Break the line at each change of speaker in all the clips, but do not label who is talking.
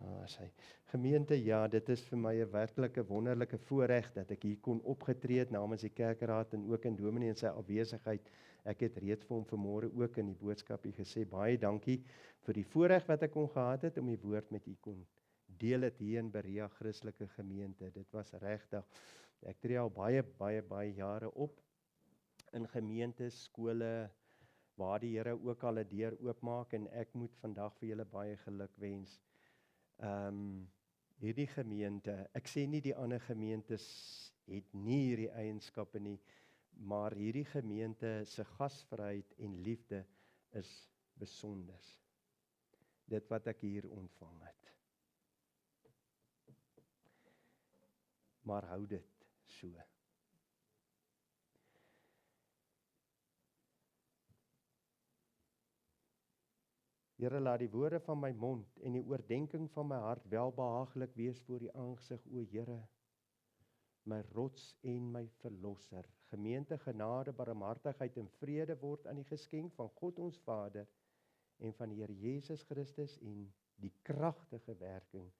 Ja, sy gemeente, ja, dit is vir my 'n werklike wonderlike voorreg dat ek hier kon opgetree het namens die kerkraad en ook in dominee in sy afwesigheid. Ek het reeds vir hom vanmôre ook in die boodskapie gesê, baie dankie vir die voorreg wat ek kon gehad het om die woord met u kon deel het hier in Berea Christelike Gemeente. Dit was regtig. Ek tree al baie jare op in gemeentes, skole, waar die Here ook al 'n deur oopmaak en ek moet vandag vir julle baie geluk wens. Hierdie gemeente, ek sê nie die ander gemeentes het nie hierdie eienskappe nie, maar hierdie gemeente se gasvryheid en liefde is besonder. Dit wat ek hier ontvang het. Maar hou dit so. Here, laat die woorde van my mond en die oordenking van my hart welbehaaglik wees voor die aangesig, o Here, my rots en my verlosser. Gemeente, genade, barmhartigheid en vrede word aan die geskenk van God ons Vader en van die Here Jesus Christus en die kragtige werking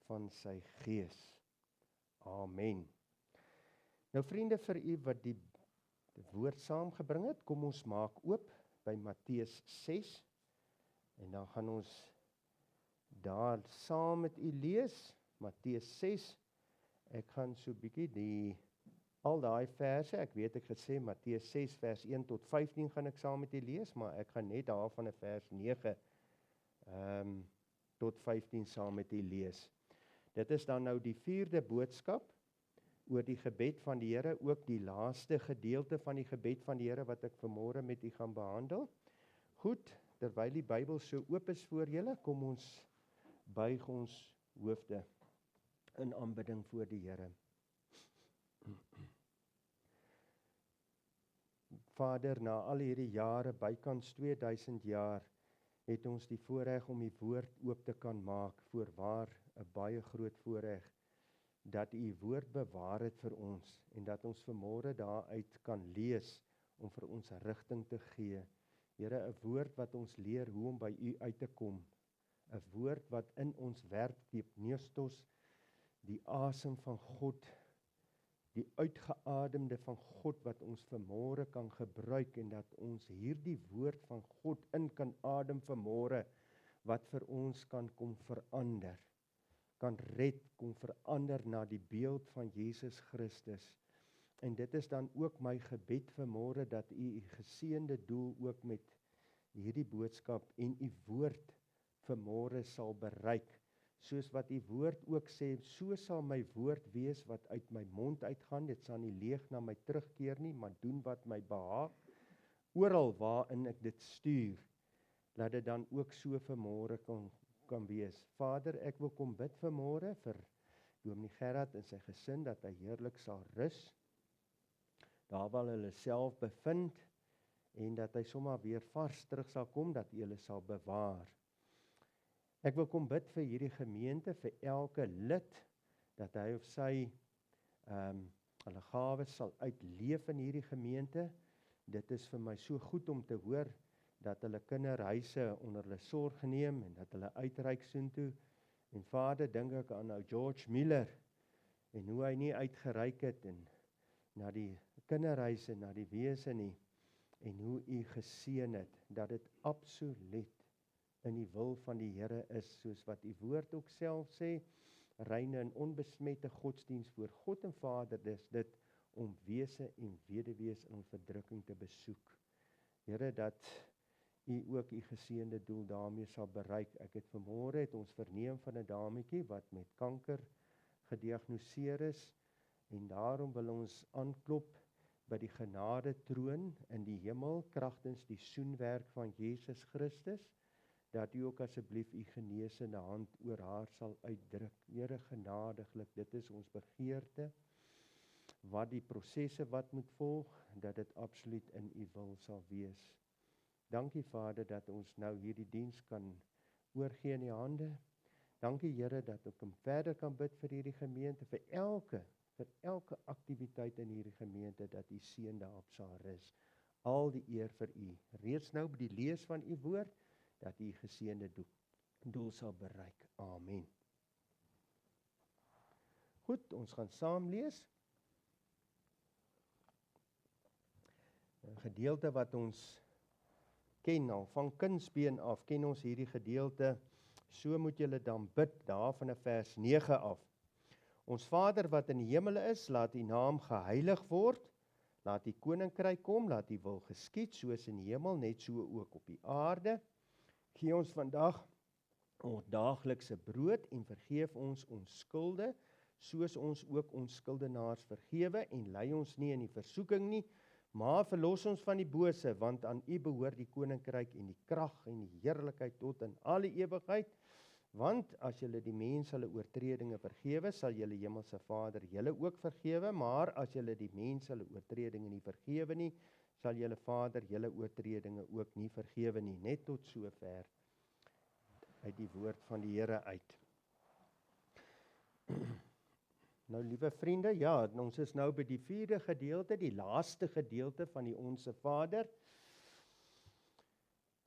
van sy Gees. Amen. Nou vriende, vir u wat die woord saamgebring het, kom ons maak oop by Matteus 6 en dan gaan ons daar saam met u lees, Matteus 6. Ek gaan so bietjie al daai verse, ek weet ek gesê Matteus 6 vers 1 tot 15 gaan ek saam met u lees, maar ek gaan net daarvan 'n vers 9 tot 15 saam met u lees. Dit is dan nou die 4de boodskap oor die gebed van die Here, ook die laaste gedeelte van die gebed van die Here wat ek vanmôre met u gaan behandel. Goed, terwyl die Bybel so oop is voor julle, kom ons buig ons hoofde in aanbidding voor die Here. Vader, na al hierdie jare, bykans 2000 jaar, het ons die voorreg om die woord oop te kan maak, voorwaar 'n baie groot voorreg, dat u woord bewaar het vir ons, en dat ons vanmôre daaruit kan lees, om vir ons rigting te gee. Here, 'n woord wat ons leer hoe om by u uit te kom, 'n woord wat in ons werk, die pneustos, die asem van God, die uitgeademde van God wat ons vanmôre kan gebruik en dat ons hierdie woord van God in kan adem vanmôre wat vir ons kan kom verander, kan red, kom verander na die beeld van Jesus Christus. En dit is dan ook my gebed vanmôre dat u geseënde doel ook met hierdie boodskap en u woord vanmôre sal bereik. Soos wat die woord ook sê, so sal my woord wees wat uit my mond uitgaan, dit sal nie leeg na my terugkeer nie, maar doen wat my behaag, oral waarin ek dit stuur, laat dit dan ook so vanmôre kan wees. Vader, ek wil kom bid vanmôre vir Dominee Gerard en sy gesin, dat hy heerlik sal rus, daar waar hulle self bevind, en dat hy sommer weer vars terug sal kom, dat hy hulle sal bewaar. Ek wil kom bid vir hierdie gemeente, vir elke lid, dat hy of sy hulle gawes sal uitleef in hierdie gemeente. Dit is vir my so goed om te hoor, dat hulle kinderhuise onder hulle sorg neem, en dat hulle uitreik soontoe. En Vader, dink ek aan ou George Miller, en hoe hy nie uitgereik het, en na die kinderhuise, na die wese nie, en hoe u geseën het, dat dit absoluut in die wil van die Here is, soos wat u woord ook self sê, reine en onbesmette godsdienst voor God en Vader, dis dit om wese en weduwees in verdrukking te besoek. Here, dat u ook u geseënde doel daarmee sal bereik. Ek het vanmôre het ons verneem van 'n dametjie wat met kanker gediagnoseer is, en daarom wil ons aanklop by die genade troon in die hemel, kragtens die soenwerk van Jesus Christus, dat u ook asseblief u genesende hand oor haar sal uitdruk. Here, genadiglik, dit is ons begeerte, wat die prosesse wat moet volg, dat dit absoluut in u wil sal wees. Dankie Vader, dat ons nou hierdie diens kan oorgee in die hande. Dankie Here, dat ek verder kan bid vir hierdie gemeente, vir elke aktiwiteit in hierdie gemeente, dat u seën daarop sal rus. Al die eer vir u, reeds nou by die lees van u woord, dat u geseënde doel sal bereik. Amen. Goed, ons gaan saam lees. 'n Gedeelte wat ons ken al, van kindsbeen af, ken ons hierdie gedeelte. So moet julle dan bid, daar van vers 9 af. Ons Vader wat in die hemel is, laat U naam geheilig word. Laat U koninkryk kom, laat U wil geskied, soos in die hemel, net so ook op die aarde. Gee ons vandag ons daaglikse brood en vergeef ons skulde, soos ons ook ons skuldenaars vergewe, en lei ons nie in die versoeking nie, maar verlos ons van die bose, want aan U behoort die koninkryk en die krag en die heerlikheid tot in alle ewigheid. Want as julle die mense hulle oortredinge vergewe, sal julle hemelse Vader julle ook vergewe, maar as julle die mense hulle oortredinge nie vergewe nie, sal julle Vader julle oortredinge ook nie vergewe nie. Net tot sover uit die woord van die Here uit. Nou liewe vriende, ja, ons is nou by die 4de gedeelte, die laaste gedeelte van die Onse Vader.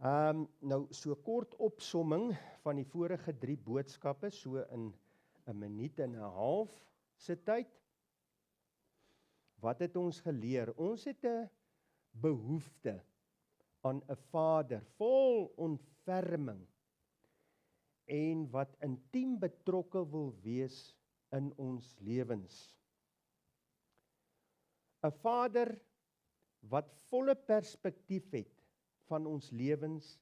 Nou so kort opsomming van die vorige 3 boodskappe, so in 'n minuut en 'n half se tyd. Wat het ons geleer? Ons het 'n behoefte aan 'n Vader vol ontferming en wat intiem betrokke wil wees in ons lewens. 'n Vader wat volle perspektief het van ons lewens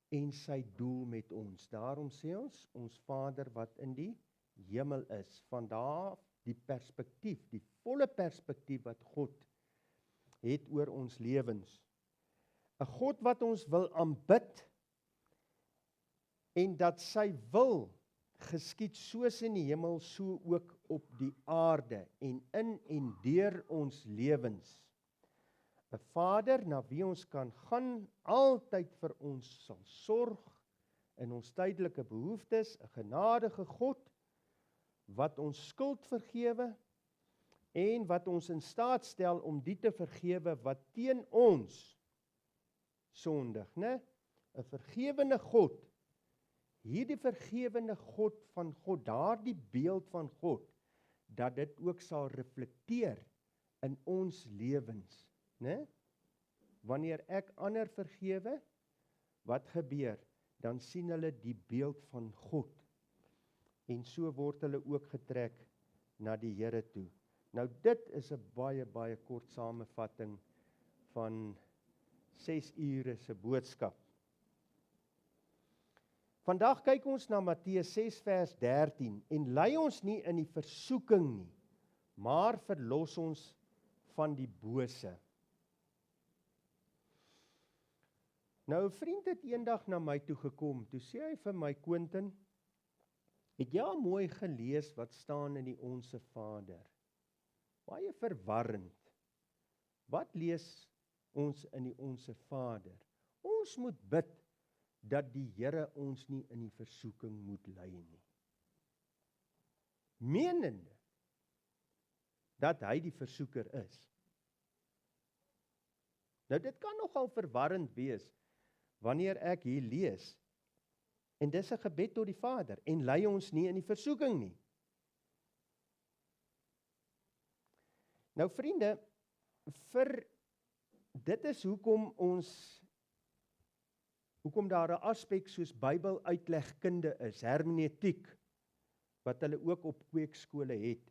en sy doel met ons. Daarom sê ons Vader wat in die hemel is. Vandaar die perspektief, die volle perspektief wat God het oor ons lewens. 'n God wat ons wil aanbid en dat sy wil geskied soos in die hemel, so ook op die aarde en in en deur ons lewens. 'n Vader na wie ons kan gaan, altyd vir ons sal sorg in ons tydelike behoeftes, 'n genadige God wat ons skuld vergewe en wat ons in staat stel om die te vergewe wat teen ons sondig, né? 'n vergewende God. Hierdie vergewende God van God, daardie beeld van God, dat dit ook sal reflekteer in ons lewens, né? Wanneer ek ander vergewe, wat gebeur? Dan sien hulle die beeld van God. En so word hulle ook getrek na die Here toe. Nou dit is 'n baie kort samevatting van 6 ure se boodskap. Vandag kyk ons na Matteus 6 vers 13 en lei ons nie in die versoeking nie, maar verlos ons van die bose. Nou 'n vriend het eendag na my toe gekom, toe sê hy vir my, Quentin, het jy al mooi gelees wat staan in die Onse Vader? Baie verwarrend. Wat lees ons in die Onse Vader? Ons moet bid dat die Here ons nie in die versoeking moet lei nie. Menende dat hy die versoeker is. Nou dit kan nogal verwarrend wees wanneer ek hier lees, en dis 'n gebed tot die Vader, en lei ons nie in die versoeking nie. Nou vriende, dit is hoekom daar 'n aspek soos Bybeluitlegkunde is, hermeneutiek, wat hulle ook op kweekskole het.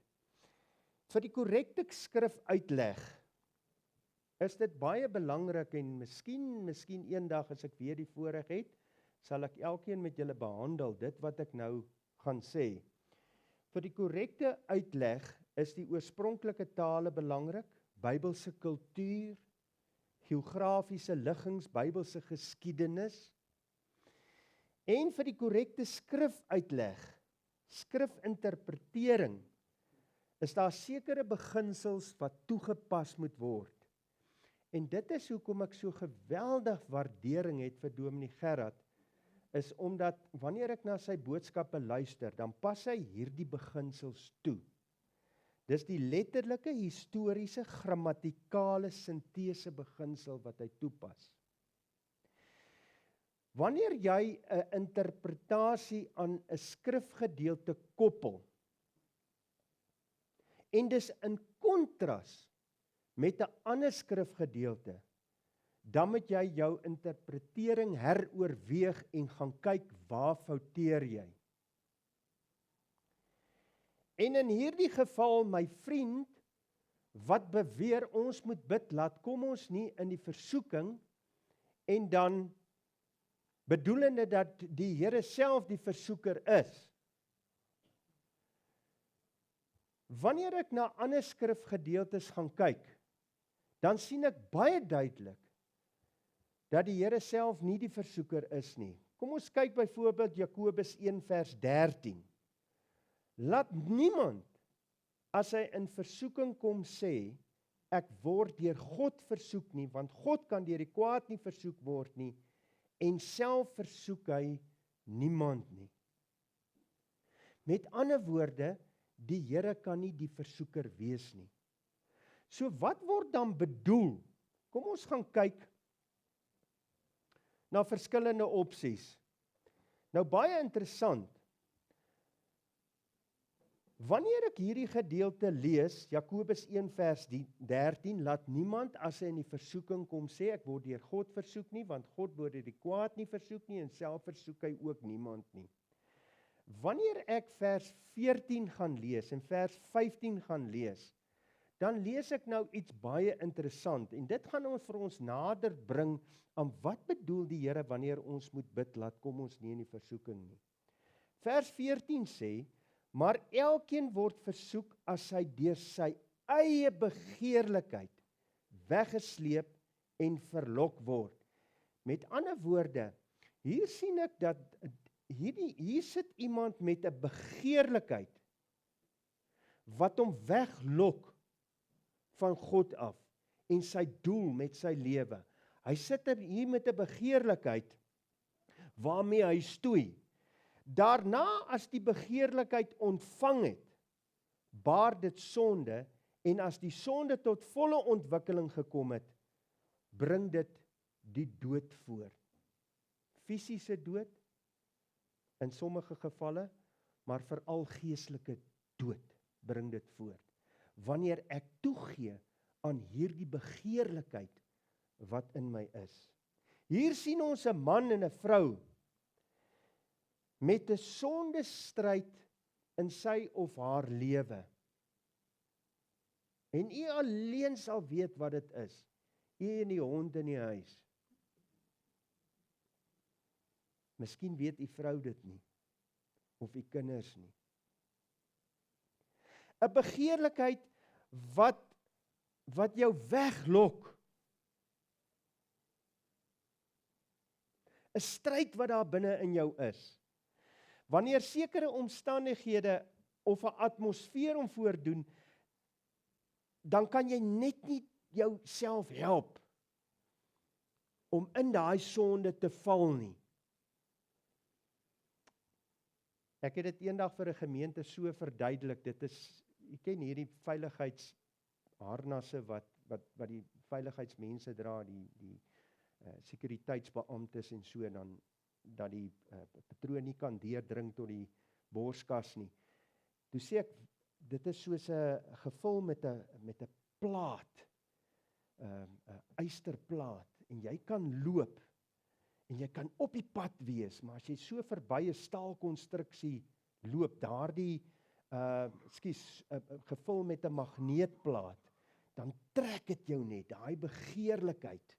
Vir die korrekte skrifuitleg is dit baie belangrik, en miskien eendag as ek weer die voorreg het, sal ek elkeen met julle behandel, dit wat ek nou gaan sê. Vir die korrekte uitleg is die oorspronklike tale belangrik, Bybelse kultuur, geografiese liggings, Bybelse geskiedenis, en vir die korrekte skrifuitleg, skrifinterpretering, is daar sekere beginsels wat toegepas moet word. En dit is hoekom ek so geweldig waardering het vir Dominee Gerard, is omdat wanneer ek na sy boodskappe luister, dan pas hy hierdie beginsels toe. Dis die letterlike, historiese, grammatikale sintese beginsel wat hy toepas. Wanneer jy 'n interpretasie aan 'n skrifgedeelte koppel, en dis in kontras met 'n ander skrifgedeelte, dan moet jy jou interpretering heroorweeg en gaan kyk waar fouteer jy. En in hierdie geval, my vriend, wat beweer ons moet bid, laat kom ons nie in die versoeking, en dan bedoelende dat die Here self die versoeker is. Wanneer ek na ander skrifgedeeltes gaan kyk, dan sien ek baie duidelik dat die Here self nie die versoeker is nie. Kom ons kyk byvoorbeeld Jakobus 1 vers 13. Laat niemand, as hy in versoeking kom, sê, ek word deur God versoek nie, want God kan deur die kwaad nie versoek word nie, en self versoek hy niemand nie. Met ander woorde, die Here kan nie die versoeker wees nie. So wat word dan bedoel? Kom ons gaan kyk na verskillende opsies. Nou baie interessant. Wanneer ek hierdie gedeelte lees, Jakobus 1 vers 13, laat niemand as hy in die versoeking kom sê, ek word deur God versoek nie, want God word deur die kwaad nie versoek nie, en self versoek hy ook niemand nie. Wanneer ek vers 14 gaan lees en vers 15 gaan lees, dan lees ek nou iets baie interessant, en dit gaan ons vir ons nader bring aan wat bedoel die Here wanneer ons moet bid, laat kom ons nie in die versoeking nie. Vers 14 sê, maar elkeen word versoek as hy deur sy eie begeerlikheid weggesleep en verlok word. Met ander woorde, hier sien ek dat hier sit iemand met 'n begeerlikheid wat hom weglok van God af en sy doel met sy lewe. Hy sit hier met 'n begeerlikheid waarmee hy stoei. Daarna, as die begeerlikheid ontvang het, baar dit sonde, en as die sonde tot volle ontwikkeling gekom het, bring dit die dood voort. Fisiese dood, in sommige gevalle, maar veral geestelike dood bring dit voort. Wanneer ek toegee aan hierdie begeerlikheid wat in my is. Hier sien ons 'n man en 'n vrou met 'n sondestryd in sy of haar lewe. En u alleen sal weet wat dit is. U en die hond in die huis. Miskien weet u vrou dit nie, of u kinders nie. 'n Begeerlikheid wat jou weglok. 'n Stryd wat daar binne in jou is. Wanneer sekere omstandighede of 'n atmosfeer hom voordoen, dan kan jy net nie jouself help om in daai sonde te val nie. Ek het dit eendag vir 'n gemeente so verduidelik. Dit is, jy ken hierdie veiligheidsharnasse wat die veiligheidsmense dra, die sekuriteitsbeamptes en so, dan dat die patroon nie kan deurdring tot die borskas nie. Toe sê ek, dit is soos 'n gevul met 'n plaat, 'n ysterplaat, en jy kan loop, en jy kan op die pad wees, maar as jy so verby 'n staalkonstruksie loop, daardie gevul met 'n magneetplaat, dan trek dit jou net, daai begeerlikheid,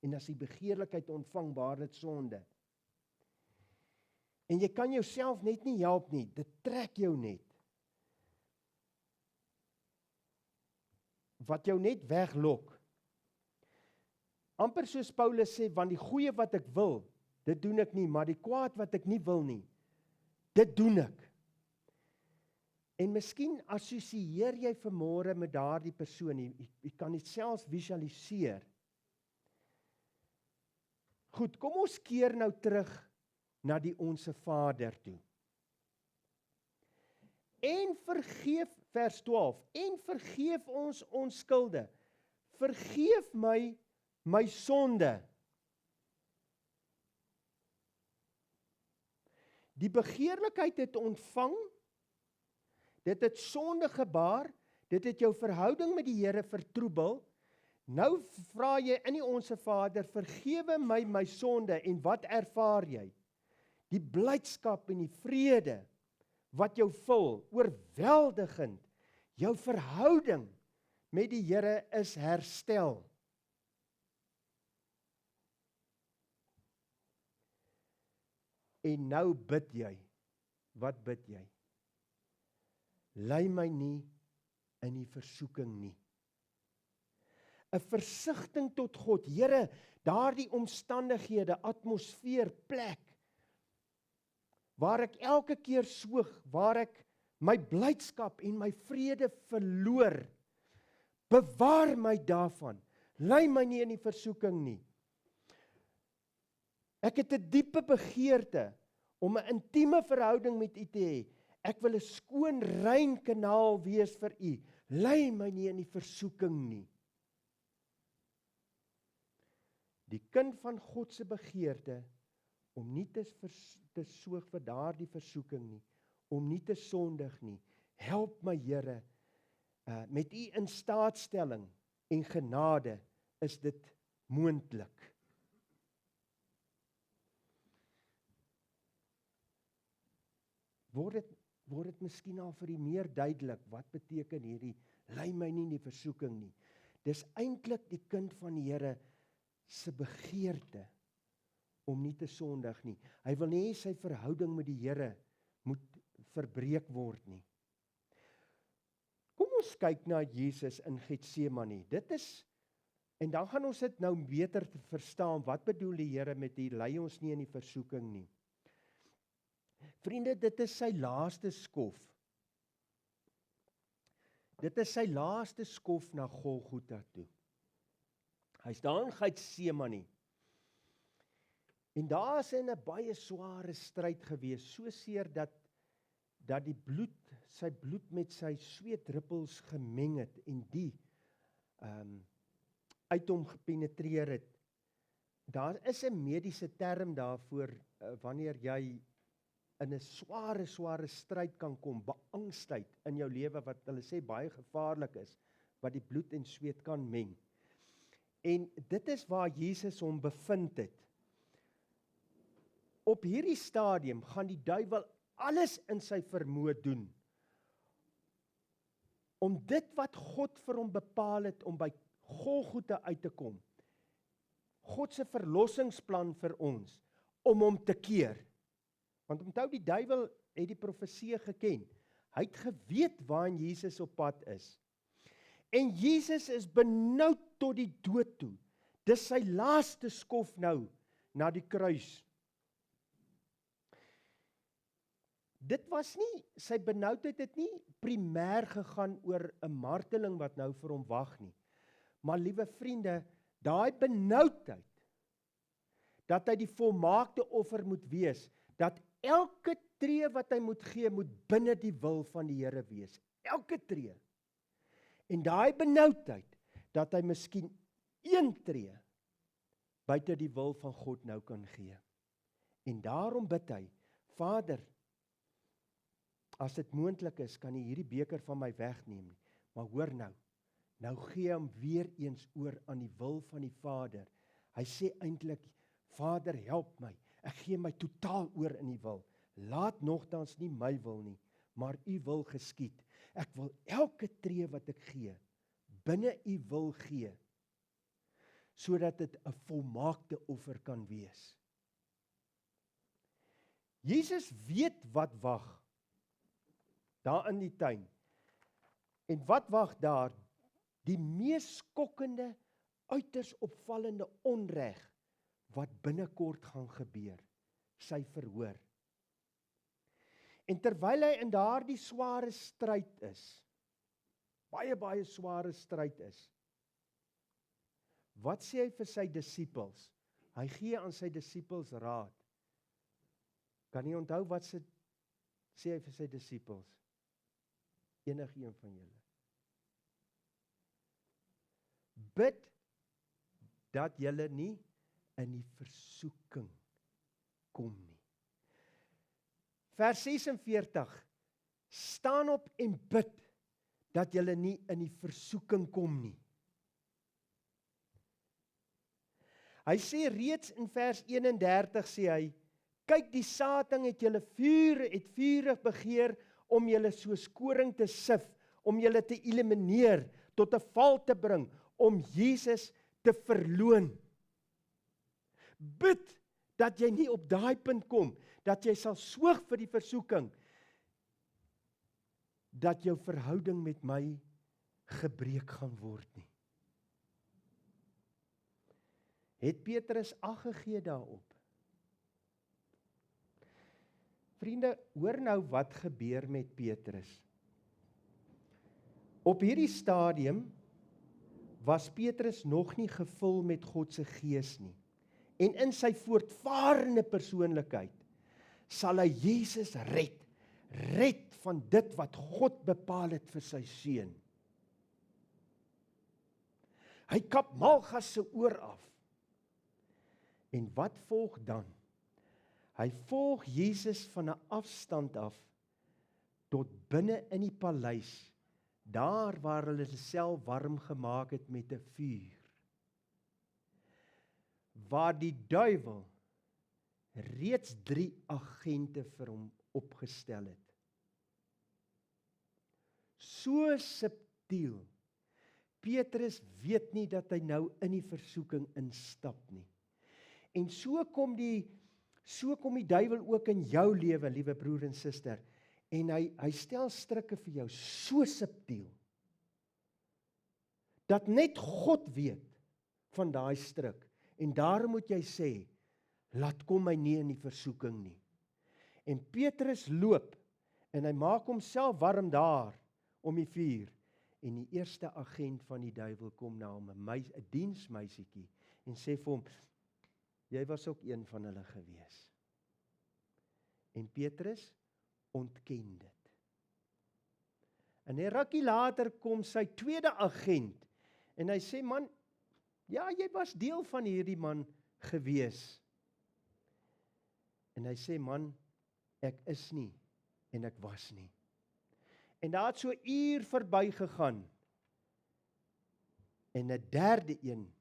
en as die begeerlikheid ontvang, baar dit sonde. En jy kan jouself net nie help nie, dit trek jou net. Wat jou net weglok. Amper soos Paulus sê, want die goeie wat ek wil, dit doen ek nie, maar die kwaad wat ek nie wil nie, dit doen ek. En miskien assosieer jy vanmôre met daardie persoon, jy kan dit selfs visualiseer. Goed, kom ons keer nou terug na die Onse Vader toe. En vergeef, vers 12, en vergeef ons skulde. Vergeef my sonde. Die begeerlikheid het ontvang, dit het sonde gebaar, dit het jou verhouding met die Here vertroebel. Nou vra jy in die Onse Vader, vergewe my sonde, en wat ervaar jy? Die blydskap en die vrede wat jou vul, oorweldigend. Jou verhouding met die Here is herstel. En nou bid jy. Wat bid jy? Lei my nie in die versoeking nie. 'n Versigtiging tot God. Here, daardie omstandighede, atmosfeer, plek, waar ek elke keer soog, waar ek my blydskap en my vrede verloor, bewaar my daarvan. Lei my nie in die versoeking nie. Ek het 'n diepe begeerte om 'n intieme verhouding met U te hê. Ek wil 'n skoon, rein kanaal wees vir U. Lei my nie in die versoeking nie. Die kind van God se begeerte om nie te soog vir daardie versoeking nie, om nie te sondig nie. Help my Here, met U instaatstelling en genade is dit moontlik. Word dit miskien al vir U meer duidelik, wat beteken hierdie, lei my nie in die versoeking nie. Dis eintlik die kind van die Here se begeerte om nie te sondig nie. Hy wil nie sy verhouding met die Here moet verbreek word nie. Kom ons kyk na Jesus in Getsemane. Dit is, en dan gaan ons dit nou beter verstaan, wat bedoel die Here met die lei ons nie in die versoeking nie. Vriende, dit is sy laaste skof. Dit is sy laaste skof na Golgotha toe. Hy's daar in Getsemane. En daar is 'n baie sware stryd gewees, so seer dat die sy bloed met sy sweetdruppels gemeng het en die uit hom gepenetreer het. Daar is 'n mediese term daarvoor wanneer jy in 'n sware stryd kan kom, beangstigheid in jou lewe wat hulle sê baie gevaarlik is, wat die bloed en sweet kan meng. En dit is waar Jesus hom bevind het. Op hierdie stadium gaan die duiwel alles in sy vermoë doen om dit wat God vir hom bepaal het om by Golgotha uit te kom, God se verlossingsplan vir ons, om hom te keer. Want onthou, die duiwel het die profeseë geken. Hy het geweet waarheen Jesus op pad is. En Jesus is benoud tot die dood toe. Dis sy laaste skof nou na die kruis. Dit was nie, sy benoudheid het nie primêr gegaan oor 'n marteling wat nou vir hom wag nie. Maar liewe vriende, daai benoudheid, dat hy die volmaakte offer moet wees, dat elke tree wat hy moet gee, moet binne die wil van die Here wees. Elke tree. En daai benoudheid, dat hy miskien een tree buite die wil van God nou kan gee. En daarom bid hy, Vader, as dit moontlik is, kan U hierdie beker van my wegneem nie. Maar hoor nou gee hom weer eens oor aan die wil van die Vader. Hy sê eintlik, Vader, help my. Ek gee my totaal oor in U wil. Laat nogtans nie my wil nie, maar U wil geskied. Ek wil elke tree wat ek gee, binne U wil gee, sodat dit 'n volmaakte offer kan wees. Jesus weet wat wag daar in die tuin. En wat wag daar? Die mees skokkende, uiters opvallende onreg wat binnekort gaan gebeur, sy verhoor. En terwyl hy in daardie sware stryd is, baie sware stryd is, wat sê hy vir sy disippels? Hy gee aan sy disippels raad. Kan jy onthou wat sê hy vir sy disippels? Enigeen van julle. Bid dat julle nie in die versoeking kom nie. Vers 46, staan op en bid, dat julle nie in die versoeking kom nie. Hy sê reeds in vers 31, sê hy, kyk die Satan het vurig begeer, om julle soos koring te sif, om julle te elimineer, tot 'n val te bring, om Jesus te verloon. Bid, dat jy nie op daai punt kom, dat jy sal soog vir die versoeking, dat jou verhouding met my gebreek gaan word nie. Het Petrus ag gegee daarop? Vriende, hoor nou wat gebeur met Petrus. Op hierdie stadium was Petrus nog nie gevul met God se gees nie. En in sy voortvarende persoonlikheid sal hy Jesus red van dit wat God bepaal het vir sy seun. Hy kap Malgas se oor af. En wat volg dan? Hy volg Jesus van 'n afstand af tot binne in die paleis, daar waar hulle self warm gemaak het met 'n vuur. Waar die duiwel reeds 3 agente vir hom opgestel het. So subtiel. Petrus weet nie dat hy nou in die versoeking instap nie. En so kom die duiwel ook in jou lewe, liewe broer en suster. En hy stel strikke vir jou so subtiel, dat net God weet van daai strik. En daarom moet jy sê, laat kom my nie in die versoeking nie. En Petrus loop, en hy maak homself warm daar, om die vuur. En die eerste agent van die duiwel kom na hom, 'n diensmeisietjie, en sê vir hom, jy was ook een van hulle gewees. En Petrus ontken dit. En 'n rukkie later kom sy tweede agent, en hy sê, man, ja, jy was deel van hierdie man gewees. En hy sê, man, ek is nie, en ek was nie. En daar het so 'n uur verby gegaan. En 'n derde een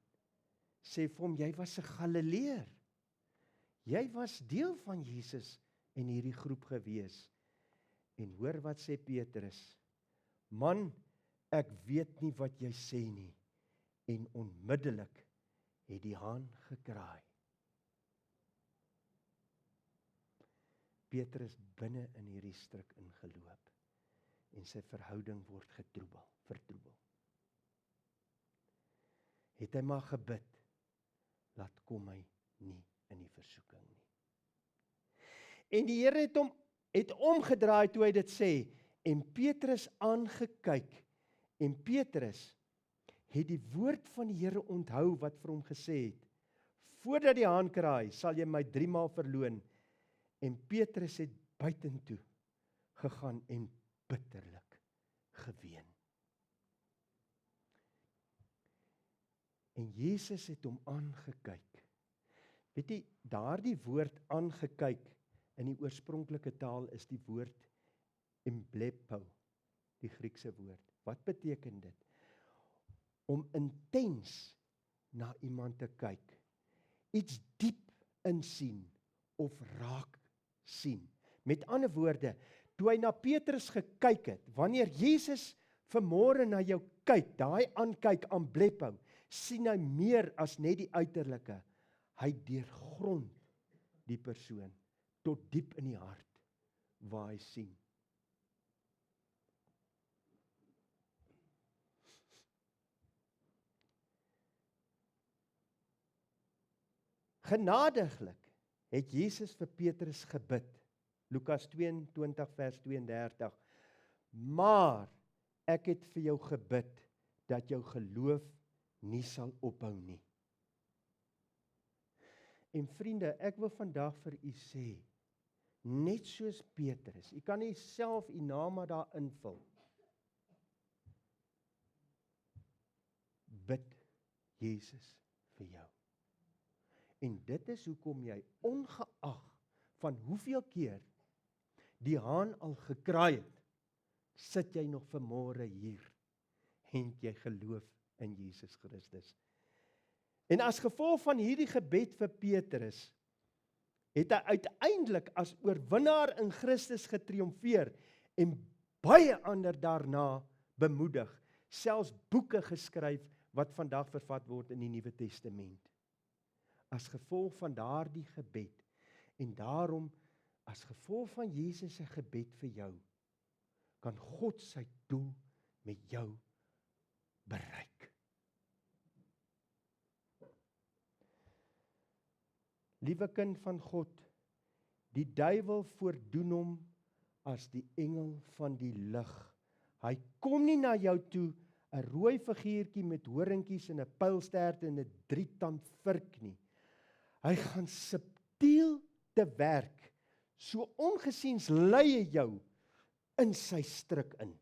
sê vir hom, jy was 'n Galileër. Jy was deel van Jesus in hierdie groep gewees. En hoor wat sê Petrus, man, ek weet nie wat jy sê nie. En onmiddellik het die haan gekraai. Petrus binne in hierdie stryk ingeloop. En sy verhouding word vertroebel. Het hy maar gebid, laat kom hy nie in die versoeking nie. En die Here het omgedraai toe hy dit sê, en Petrus aangekyk, en Petrus het die woord van die Here onthou wat vir hom gesê het, voordat die haan kraai, sal jy my 3 maal verloon. En Petrus het buitentoe gegaan en bitterlik geween. En Jesus het hom aangekyk. Weet jy, daardie woord aangekyk in die oorspronklike taal is die woord emblepo, die Griekse woord. Wat beteken dit? Om intens na iemand te kyk, iets diep insien of raak sien. Met ander woorde, toe hy na Petrus gekyk het, wanneer Jesus vanmôre na jou kyk, daai aankyk emblepo, sien hy meer as net die uiterlike. Hy deurgrond die persoon tot diep in die hart waar hy sien. Genadiglik het Jesus vir Petrus gebid. Lukas 22 vers 32. Maar ek het vir jou gebid dat jou geloof nie sal ophou nie. En vriende, ek wil vandag vir u sê, net soos Petrus, u kan nie self u naam daar invul. Bid Jesus vir jou. En dit is hoekom jy ongeag van hoeveel keer die haan al gekraai het, sit jy nog vanmôre hier en jy geloof in Jesus Christus. En as gevolg van hierdie gebed vir Petrus, het hy uiteindelik as oorwinnaar in Christus getriomfeer en baie ander daarna bemoedig, selfs boeke geskryf wat vandag vervat word in die Nuwe Testament. As gevolg van daardie gebed, en daarom as gevolg van Jesus se gebed vir jou, kan God sy doel met jou bereik. Liewe kind van God, die duiwel voordoen hom as die engel van die lig. Hy kom nie na jou toe 'n rooi figuurtjie met horingkies en 'n pylstert en 'n 3-tand vurk nie. Hy gaan subtiel te werk, so ongesiens lei hy jou in sy stryk in.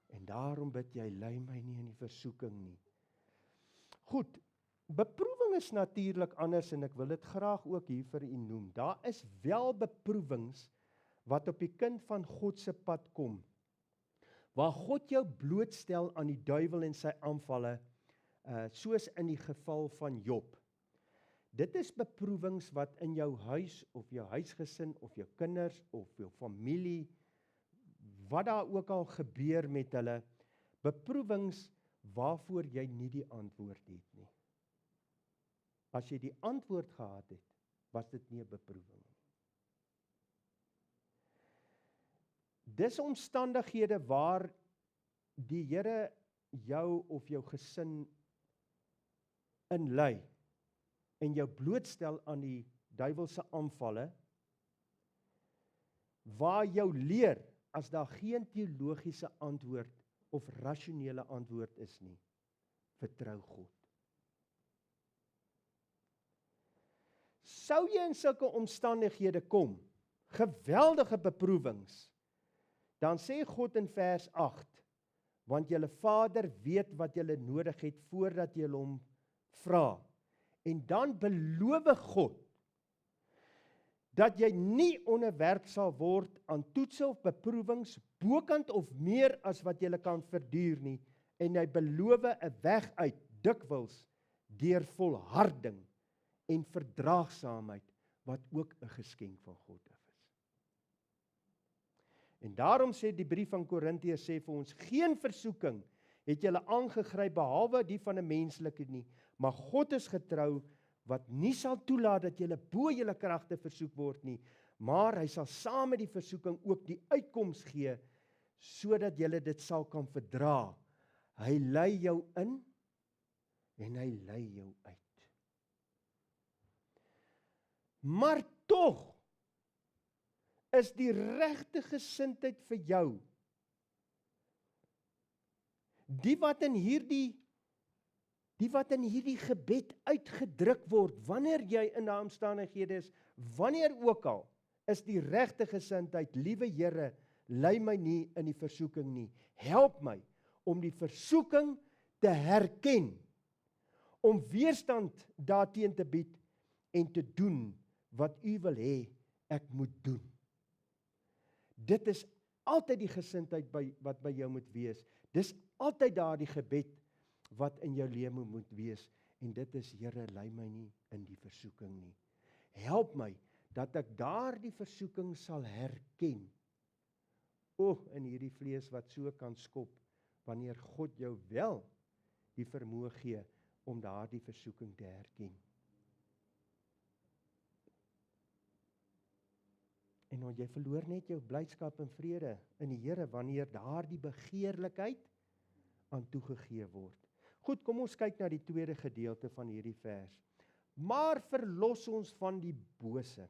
En daarom bid jy, lei my nie in die versoeking nie. Goed, beproewing is natuurlik anders en ek wil dit graag ook hier vir u noem. Daar is wel beproewings wat op die kind van God se pad kom, waar God jou blootstel aan die duiwel en sy aanvalle, soos in die geval van Job. Dit is beproewings wat in jou huis of jou huisgesin of jou kinders of jou familie, wat daar ook al gebeur met hulle, beproewings waarvoor jy nie die antwoord het nie. As jy die antwoord gehad het, was dit nie 'n beproewing nie. Dis omstandighede waar die Here jou of jou gesin inlei en jou blootstel aan die duiwelse aanvalle, waar jou leer, as daar geen teologiese antwoord of rasionele antwoord is nie, vertrou God. Sou jy in sulke omstandighede kom, geweldige beproewings, dan sê God in vers 8, want julle Vader weet wat julle nodig het voordat julle hom vra. En dan beloof God dat jy nie onderwerp sal word aan toetse of beproewings bokant of meer as wat jy kan verduur nie, en hy beloof 'n weg uit, dikwels deur volharding en verdraagsaamheid, wat ook 'n geskenk van God is. En daarom sê die brief van Korintiërs sê vir ons, geen versoeking het julle aangegryp behalwe die van 'n menslike nie, maar God is getrou, wat nie sal toelaat dat julle bo julle kragte versoek word nie, maar hy sal saam met die versoeking ook die uitkoms gee, sodat julle dit sal kan verdra. Hy lei jou in en hy lei jou uit. Maar tog is die regte gesindheid vir jou, die wat in hierdie gebed uitgedruk word, wanneer jy in daardie omstandighede is, wanneer ook al, is die regte gesindheid, liewe Here, lei my nie in die versoeking nie. Help my om die versoeking te herken, om weerstand daarteen te bied en te doen wat U wil hê ek moet doen. Dit is altyd die gesindheid wat by jou moet wees. Dis altyd daardie gebed wat in jou lewe moet wees. En dit is, Here, lei my nie in die versoeking nie. Help my dat ek daardie versoeking sal herken. In hierdie vlees wat so kan skop, wanneer God jou wel die vermoë gee om daardie versoeking te herken. En jy verloor net jou blydskap en vrede in die Here wanneer daardie begeerlikheid aan toegegee word. Goed, kom ons kyk na die tweede gedeelte van hierdie vers. Maar verlos ons van die bose.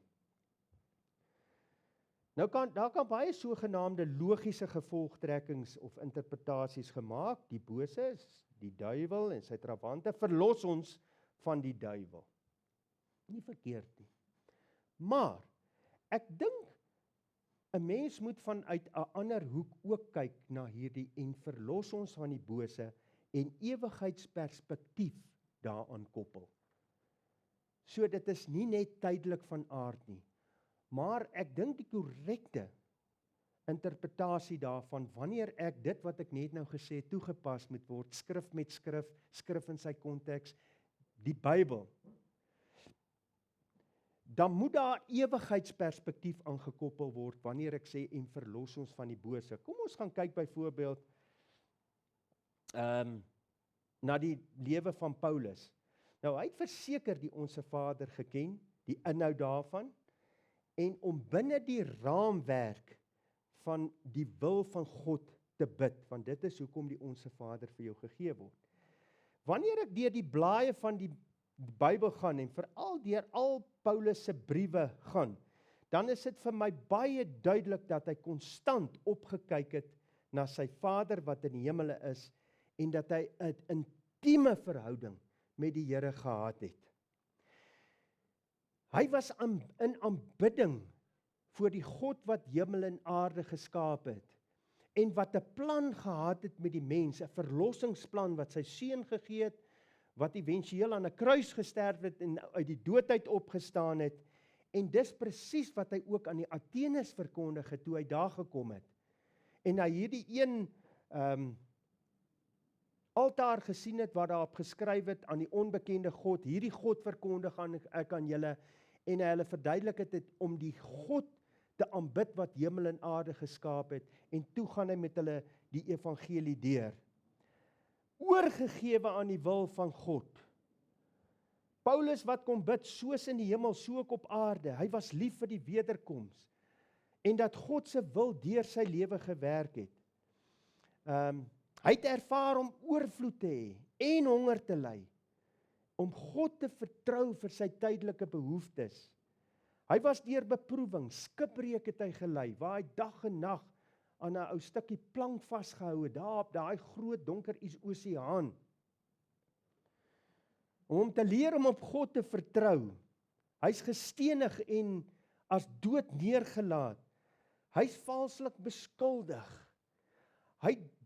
Nou daar kan baie sogenaamde logiese gevolgtrekkings of interpretasies gemaak. Die bose is die duiwel en sy trawante, verlos ons van die duiwel. Nie verkeerd nie. Maar ek dink 'n mens moet vanuit 'n ander hoek ook kyk na hierdie en verlos ons van die bose en ewigheidsperspektief daaraan koppel. So dit is nie net tydelik van aard nie. Maar ek dink die korrekte interpretasie daarvan, wanneer ek dit wat ek net nou gesê het, toegepas moet word, skrif met skrif, skrif in sy konteks, die Bybel, dan moet daar ewigheidsperspektief aangekoppel word, wanneer ek sê, en verlos ons van die bose. Kom ons gaan kyk byvoorbeeld na die lewe van Paulus. Nou, hy het verseker die Onse Vader geken, die inhoud daarvan, en om binne die raamwerk van die wil van God te bid, want dit is hoekom die Onse Vader vir jou gegee word. Wanneer ek deur die blaaie van die Bybel gaan, en veral deur al Paulus se briewe gaan, dan is dit vir my baie duidelik dat hy konstant opgekyk het na sy Vader wat in die hemele is, en dat hy 'n intieme verhouding met die Here gehad het. Hy was in aanbidding voor die God wat hemel en aarde geskaap het, en wat 'n plan gehad het met die mens, 'n verlossingsplan wat sy seun gegee het, wat éventueel aan 'n kruis gesterf het en uit die dood uit opgestaan het, en dis presies wat hy ook aan die Atenes verkondig het, toe hy daar gekom het. En hy hierdie een altaar gesien het, wat daarop geskryf het, aan die onbekende God, hierdie God verkondig ek aan julle, en hy hulle verduidelik het om die God te aanbid wat hemel en aarde geskaap het, en toe gaan hy met hulle die evangelie deur. Oorgegewe aan die wil van God. Paulus wat kom bid, soos in die hemel, so ook op aarde. Hy was lief vir die wederkoms, en dat God se wil deur sy lewe gewerk het. Hy het ervaar om oorvloed te hê, en honger te ly, om God te vertrou vir sy tydelike behoeftes. Hy was deur beproewing, skipbreek het hy gelei, waar hy dag en nag aan 'n ou stukkie plank vasgehou het, daar op daai groot donker oseaan. Om te leer om op God te vertrou. Hy's gestenig en as dood neergelaat. Hy's valslik beskuldig.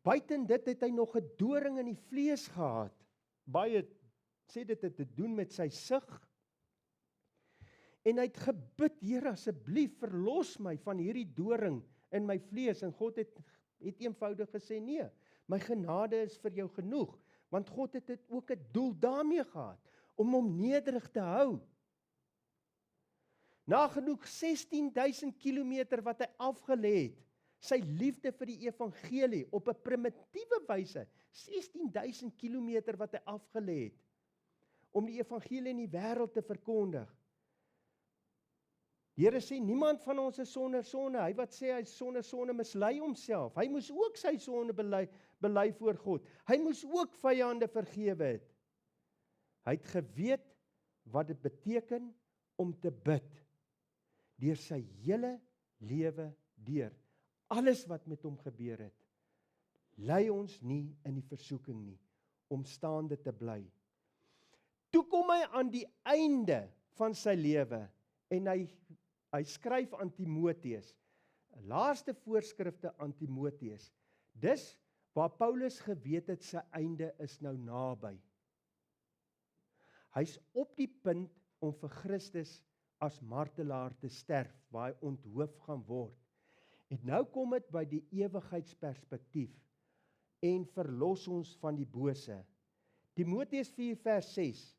Buiten dit het hy nog 'n doring in die vlees gehad. Baie sê dit het te doen met sy sug. En hy het gebid, Here, asseblief verlos my van hierdie doring in my vlees. En God het eenvoudig gesê, nee, my genade is vir jou genoeg. Want God het ook 'n doel daarmee gehad, om hom nederig te hou. Nagenoeg 16.000 kilometer wat hy afgelê het, sy liefde vir die evangelie, op 'n primitiewe wyse, 16.000 kilometer wat hy afgelê het, om die evangelie in die wêreld te verkondig. Die Here sê, niemand van ons is sonder sonde. Hy wat sê hy is sonder sonde, mislei homself. Hy moes ook sy sonde bely voor God. Hy moes ook vyande vergewe het. Hy het geweet wat dit beteken om te bid, deur sy hele lewe deur. Alles wat met hom gebeur het, lei ons nie in die versoeking nie, om staande te bly. Toe kom hy aan die einde van sy lewe, en hy skryf aan Timoteus, laaste voorskrifte aan Timoteus. Dis waar Paulus geweet het, sy einde is nou naby. Hy's op die punt om vir Christus as martelaar te sterf, waar hy onthoof gaan word. En nou kom dit by die ewigheidsperspektief, en verlos ons van die bose. Timoteus 4 vers 6,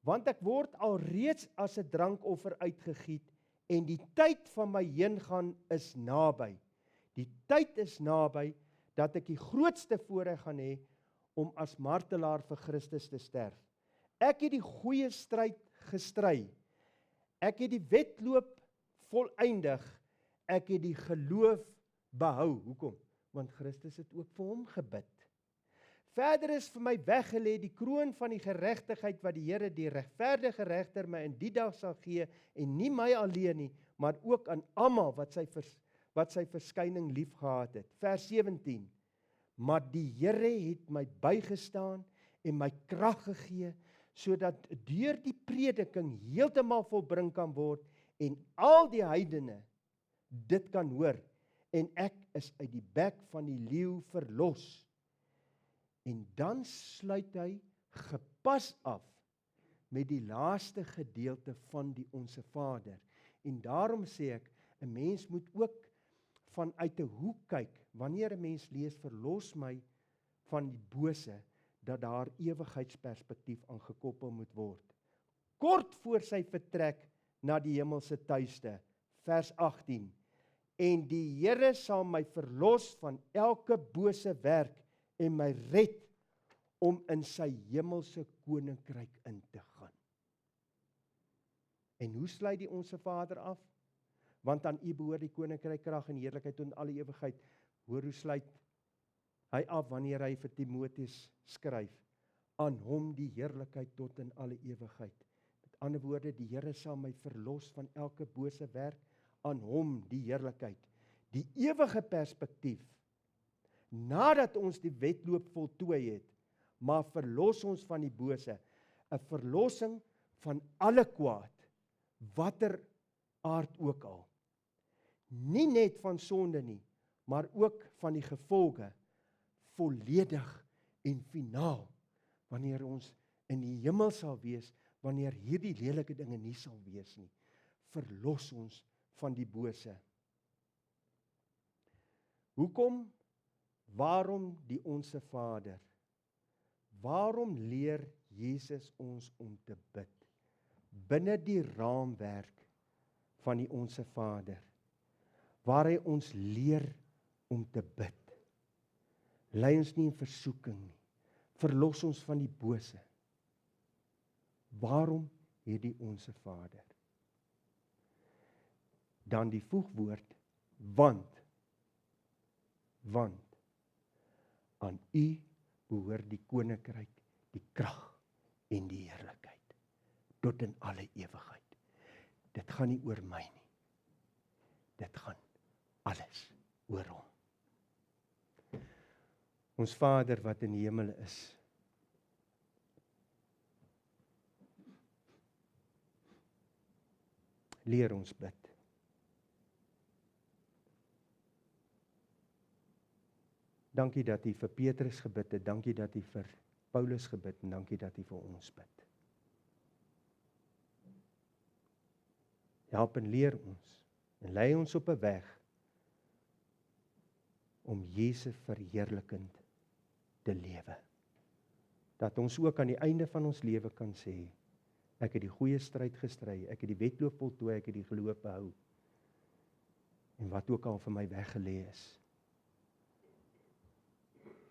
want ek word alreeds as 'n drankoffer uitgegiet, en die tyd van my heengaan is naby. Die tyd is naby, dat ek die grootste voorreg gaan hê, om as martelaar vir Christus te sterf. Ek het die goeie stryd gestry. Ek het die wedloop volëindig. Ek het die geloof behou. Hoekom? Want Christus het ook vir hom gebid. Verder is vir my weggelê die kroon van die geregtigheid wat die Here, die regverdige regter, my in die dag sal gee, en nie my alleen nie, maar ook aan almal wat sy verskyning lief gehad het. Vers 17. Maar die Here het my bygestaan en my krag gegee, sodat deur die prediking heeltemal volbring kan word, en al die heidene dit kan hoor, en ek is uit die bek van die leeu verlos. En dan sluit hy gepas af met die laaste gedeelte van die Onse Vader. En daarom sê ek, 'n mens moet ook vanuit 'n hoek kyk, wanneer 'n mens lees, verlos my van die bose, dat daar ewigheidsperspektief aan gekoppel moet word. Kort voor sy vertrek na die hemelse tuiste, vers 18, en die Here sal my verlos van elke bose werk en my red om in sy hemelse koninkryk in te gaan. En hoe sluit die Onse Vader af? Want aan U behoort die koninkryk, krag en heerlikheid tot in alle ewigheid. Hoor hoe sluit hy af wanneer hy vir Timoteus skryf? Aan hom die heerlikheid tot in alle ewigheid. Met ander woorde, die Here sal my verlos van elke bose werk, aan hom die heerlikheid. Die ewige perspektief, nadat ons die wedloop voltooi het, maar verlos ons van die bose, 'n verlossing van alle kwaad, watter aard ook al. Nie net van sonde nie, maar ook van die gevolge, volledig en finaal, wanneer ons in die hemel sal wees, wanneer hierdie lelike dinge nie sal wees nie. Verlos ons van die bose. Hoekom? Waarom die Onse Vader? Waarom leer Jesus ons om te bid? Binne die raamwerk van die Onse Vader, waar hy ons leer om te bid. Lei ons nie in versoeking nie. Verlos ons van die bose. Waarom het die Onse Vader? Dan die voegwoord, want aan U behoort die koninkryk, die krag en die heerlikheid, tot in alle ewigheid. Dit gaan nie oor my nie. Dit gaan alles oor hom. Ons Vader wat in die hemel is, leer ons bid. Dankie dat U vir Petrus gebid het, dankie dat U vir Paulus gebid en dankie dat U vir ons bid. Help en leer ons en lei ons op 'n weg om Jesus verheerlikend te lewe. Dat ons ook aan die einde van ons lewe kan sê, ek het die goeie stryd gestry, ek het die wedloop voltooi, ek het die geloof behou. En wat ook al vir my weggelê is,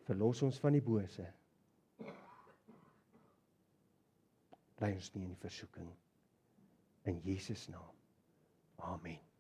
verlos ons van die bose. Lei ons nie in die versoeking. In Jesus naam. Amen.